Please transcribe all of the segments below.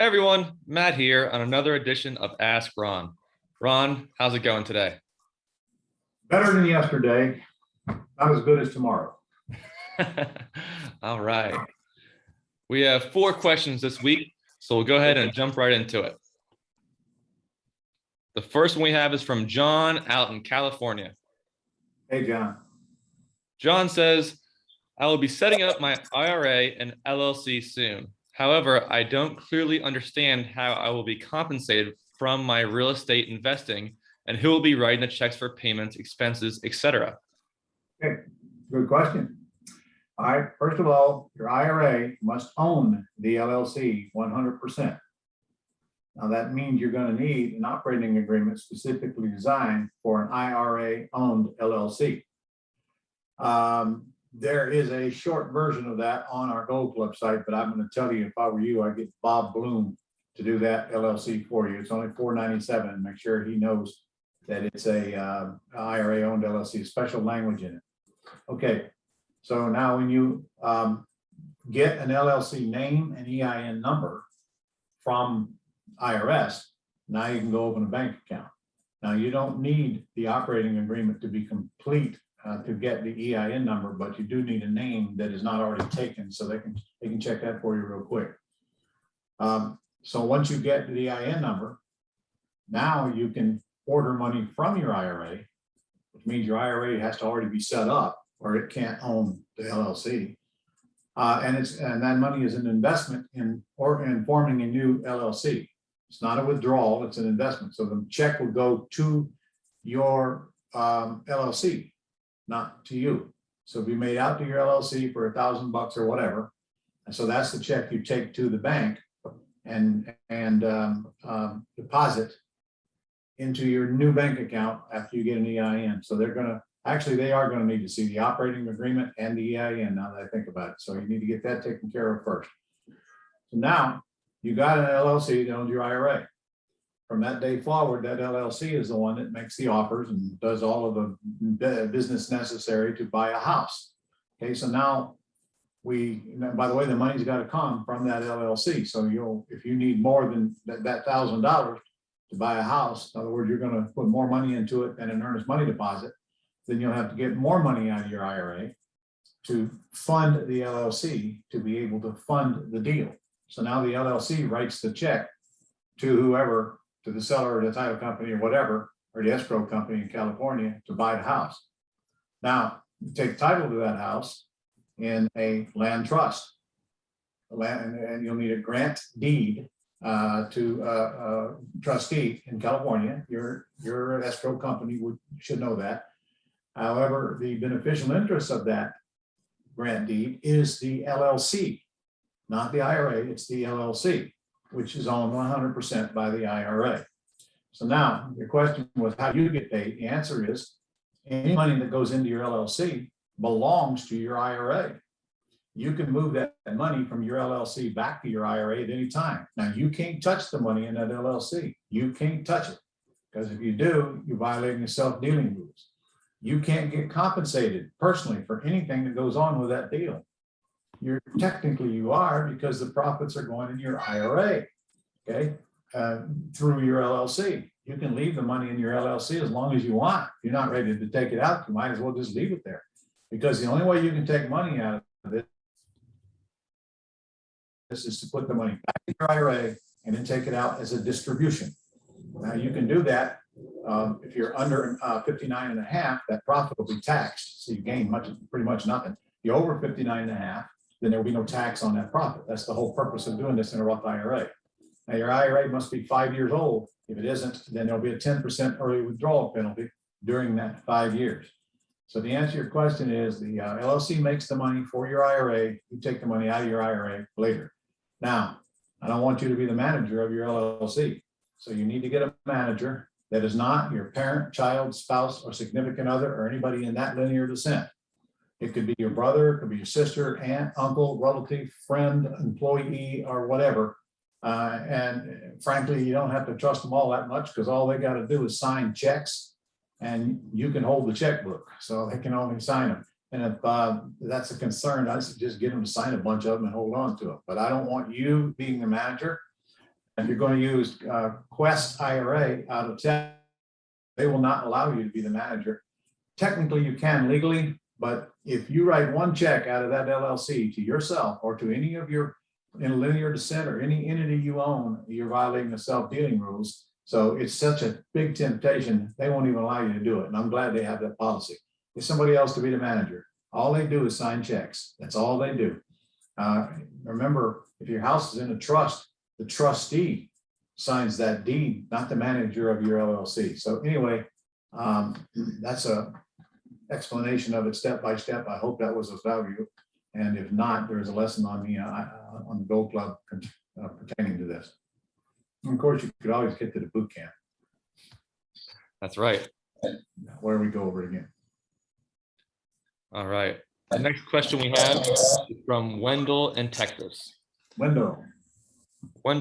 everyone, Matt here on another edition of Ask Ron. Ron, how's it going today? Better than yesterday, not as good as tomorrow. All right. We have 4 questions this week, so we'll go ahead and jump right into it. The first one we have is from John out in California. Hey, John. John says, I will be setting up my IRA and LLC soon. However, I don't clearly understand how I will be compensated from my real estate investing and who will be writing the checks for payments, expenses, etc. Okay, good question. All right, first of all, your IRA must own the LLC 100%. Now that means you're going to need an operating agreement specifically designed for an IRA-owned LLC. There is a short version of that on our Gold Club site, but I'm going to tell you, if I were you, I'd get Bob Bloom to do that LLC for you. It's only $497. Make sure he knows that it's a IRA-owned LLC, special language in it. Okay, so now when you get an LLC name and EIN number from IRS, now you can go open a bank account. Now you don't need the operating agreement to be complete to get the EIN number, but you do need a name that is not already taken, so they can check that for you real quick. So once you get the EIN number, now you can order money from your IRA, which means your IRA has to already be set up or it can't own the LLC. And that money is an investment in forming a new LLC. It's not a withdrawal, it's an investment. So the check will go to your LLC, not to you. So it'll be made out to your LLC for $1,000 or whatever. And so that's the check you take to the bank and deposit into your new bank account after you get an EIN. So they are going to need to see the operating agreement and the EIN now that I think about it. So you need to get that taken care of first. So now you got an LLC that owns your IRA. From that day forward, that LLC is the one that makes the offers and does all of the business necessary to buy a house. Okay, so now by the way, the money's got to come from that LLC. So if you need more than that $1,000 to buy a house, in other words, you're going to put more money into it than an earnest money deposit, then you'll have to get more money out of your IRA to fund the LLC to be able to fund the deal. So now the LLC writes the check to whoever, to the seller or the title company or whatever, or the escrow company in California to buy the house. Now, you take title to that house in a land trust. And you'll need a grant deed to a trustee in California. Your escrow company should know that. However, the beneficial interest of that grant deed is the LLC, not the IRA, it's the LLC, which is owned 100% by the IRA. So now your question was, how do you get paid? The answer is, any money that goes into your LLC belongs to your IRA. You can move that money from your LLC back to your IRA at any time. Now, you can't touch the money in that LLC. You can't touch it, because if you do, you're violating the self-dealing rules. You can't get compensated personally for anything that goes on with that deal. Technically you are, because the profits are going in your IRA, okay, through your LLC. You can leave the money in your LLC as long as you want. If you're not ready to take it out, you might as well just leave it there, because the only way you can take money out of it is to put the money back in your IRA and then take it out as a distribution. Now you can do that. If you're under 59 and a half, that profit will be taxed. So you gain pretty much nothing. If you're over 59 and a half, then there will be no tax on that profit. That's the whole purpose of doing this in a Roth IRA. Now your IRA must be 5 years old. If it isn't, then there'll be a 10% early withdrawal penalty during that 5 years. So the answer to your question is, the LLC makes the money for your IRA. You take the money out of your IRA later. Now, I don't want you to be the manager of your LLC. So you need to get a manager that is not your parent, child, spouse, or significant other, or anybody in that linear descent. It could be your brother, it could be your sister, aunt, uncle, relative, friend, employee, or whatever. And frankly, you don't have to trust them all that much, because all they got to do is sign checks and you can hold the checkbook. So they can only sign them. And if that's a concern, I suggest get them to sign a bunch of them and hold on to them. But I don't want you being the manager. If you're going to use Quest IRA out of Texas, they will not allow you to be the manager. Technically, you can legally, but if you write one check out of that LLC to yourself or to any of your in linear descent or any entity you own, you're violating the self-dealing rules. So it's such a big temptation, they won't even allow you to do it. And I'm glad they have that policy. Get somebody else to be the manager. All they do is sign checks. That's all they do. Remember, if your house is in a trust, the trustee signs that deed, not the manager of your LLC. So anyway, that's a explanation of it step by step. I hope that was of value. And if not, there's a lesson on the Gold Club pertaining to this. And of course, you could always get to the boot camp. That's right. Where we go over it again. All right. The next question we have is from Wendell in Texas. Wendell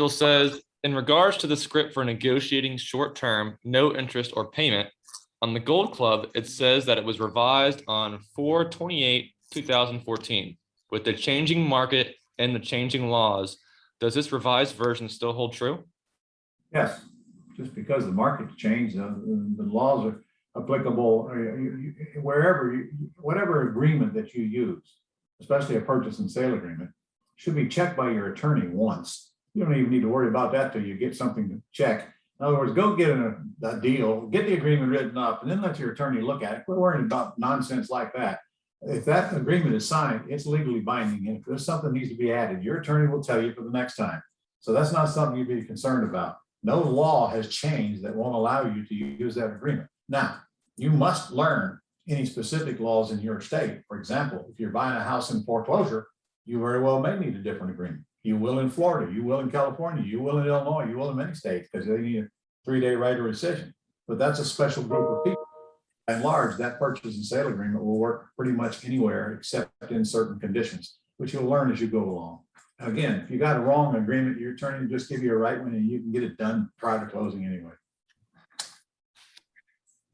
says, in regards to the script for negotiating short-term, no interest or payment, on the Gold Club, it says that it was revised on 4/28/2014. With the changing market and the changing laws, does this revised version still hold true? Yes, just because the market changed, the laws are applicable wherever, whatever agreement that you use, especially a purchase and sale agreement, should be checked by your attorney once. You don't even need to worry about that till you get something to check. In other words, go get a deal, get the agreement written up, and then let your attorney look at it. Quit worrying about nonsense like that. If that agreement is signed, it's legally binding. And if there's something that needs to be added, your attorney will tell you for the next time. So that's not something you'd be concerned about. No law has changed that won't allow you to use that agreement. Now, you must learn any specific laws in your state. For example, if you're buying a house in foreclosure, you very well may need a different agreement. You will in Florida, you will in California, you will in Illinois, you will in many states because they need a 3-day right of rescission. But that's a special group of people. By and large, that purchase and sale agreement will work pretty much anywhere except in certain conditions, which you'll learn as you go along. Again, if you got a wrong agreement, your attorney will just give you a right one and you can get it done prior to closing anyway.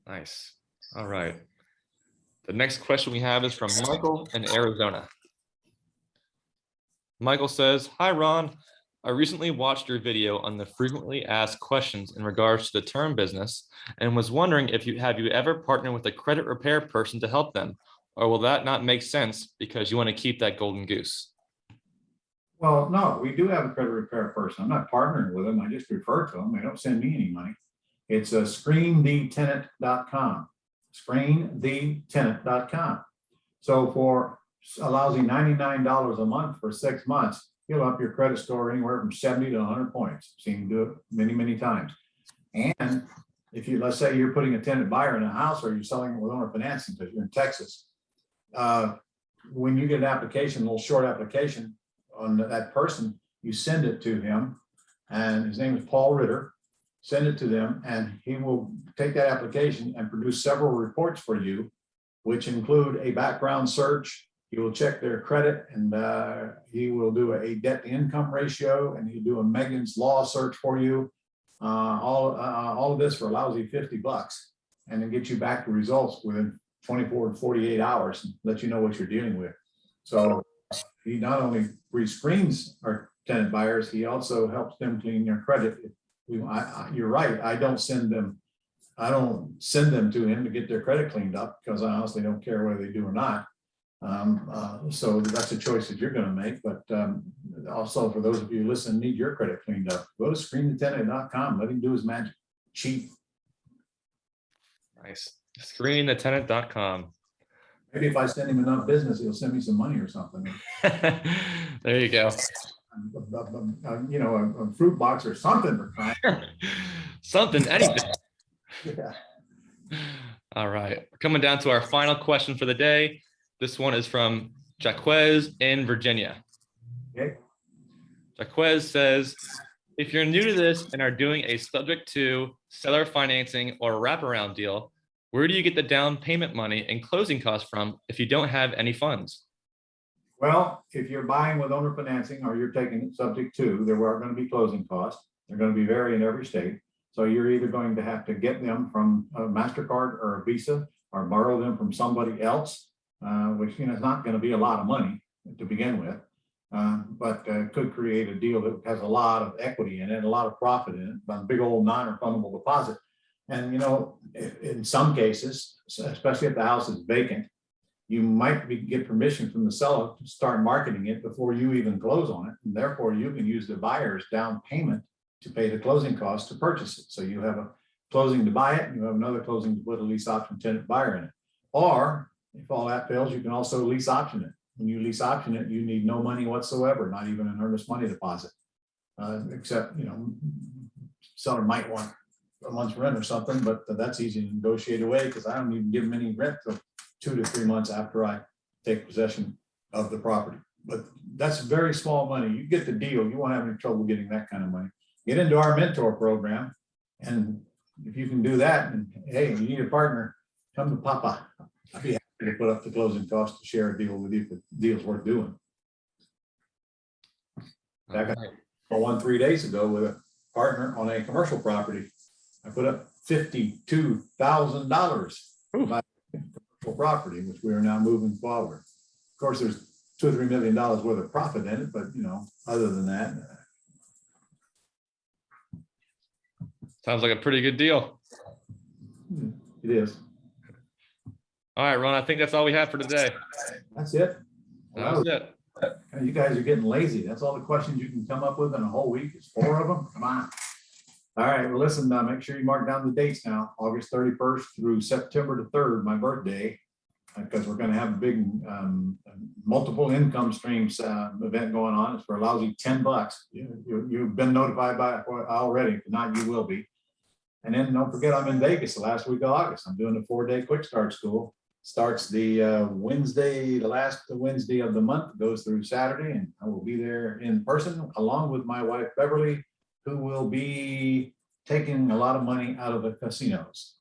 Nice. All right. The next question we have is from Michael in Arizona. Michael says, hi, Ron. I recently watched your video on the frequently asked questions in regards to the term business and was wondering if you ever partnered with a credit repair person to help them, or will that not make sense because you want to keep that golden goose? Well, no, we do have a credit repair person. I'm not partnering with them. I just refer to them. They don't send me any money. It's screenthetenant.com. Screenthetenant.com. So for a lousy $99 a month for 6 months, you'll up your credit score anywhere from 70 to 100 points. Seen him do it many, many times. And if you, let's say you're putting a tenant buyer in a house or you're selling it with owner financing because you're in Texas, when you get an application, a little short application on that person, you send it to him, and his name is Paul Ritter. Send it to them, and he will take that application and produce several reports for you, which include a background search. He will check their credit, and he will do a debt to income ratio, and he'll do a Megan's Law search for you. All of this for a lousy $50, and then get you back the results within 24 to 48 hours and let you know what you're dealing with. So he not only re-screens our tenant buyers, he also helps them clean their credit. You're right. I don't send them to him to get their credit cleaned up because I honestly don't care whether they do or not. So that's a choice that you're going to make. But also for those of you who listen, need your credit cleaned up, go to screenthetenant.com. Let him do his magic. Cheap. Nice. Screenthetenant.com. Maybe if I send him enough business, he'll send me some money or something. There you go. You know, a fruit box or something for crying. Something, anything. Yeah. All right. Coming down to our final question for the day. This one is from Jacquez in Virginia. Okay. Jacquez says, if you're new to this and are doing a subject to seller financing or wraparound deal, where do you get the down payment money and closing costs from if you don't have any funds? Well, if you're buying with owner financing or you're taking it subject to, there are going to be closing costs. They're going to be vary in every state. So you're either going to have to get them from a MasterCard or a Visa or borrow them from somebody else, which, you know, is not going to be a lot of money to begin with. But could create a deal that has a lot of equity in it, a lot of profit in it, a big old non-refundable deposit. And, you know, in some cases, especially if the house is vacant, you might get permission from the seller to start marketing it before you even close on it. And therefore, you can use the buyer's down payment to pay the closing costs to purchase it. So you have a closing to buy it, and you have another closing to put a lease option tenant buyer in it. Or if all that fails, you can also lease option it. When you lease option it, you need no money whatsoever, not even an earnest money deposit. Except, you know, seller might want a month's rent or something, but that's easy to negotiate away because I don't even give them any rent till 2 to 3 months after I take possession of the property. But that's very small money. You get the deal, you won't have any trouble getting that kind of money. Get into our mentor program, and if you can do that, and hey, if you need a partner, come to Papa. I'd be happy to put up the closing costs to share a deal with you if the deal's worth doing. I got one 3 days ago with a partner on a commercial property. I put up $52,000 by commercial property, which we are now moving forward. Of course, there's $2 or $3 million worth of profit in it, but you know, other than that, Sounds like a pretty good deal. it is. All right, Ron, I think that's all we have for today. That's it. That was it. You guys are getting lazy. That's all the questions you can come up with in a whole week. Is 4 of them. Come on. All right. Well, listen, make sure you mark down the dates now. August 31st through September the 3rd, my birthday, because we're going to have a big multiple income streams event going on. It's for a lousy $10. You've been notified by it already. If not, you will be. And then don't forget, I'm in Vegas the last week of August. I'm doing a 4-day quick start school. Starts the Wednesday, the last Wednesday of the month, goes through Saturday, and I will be there in person along with my wife, Beverly, who will be taking a lot of money out of the casinos,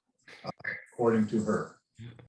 according to her.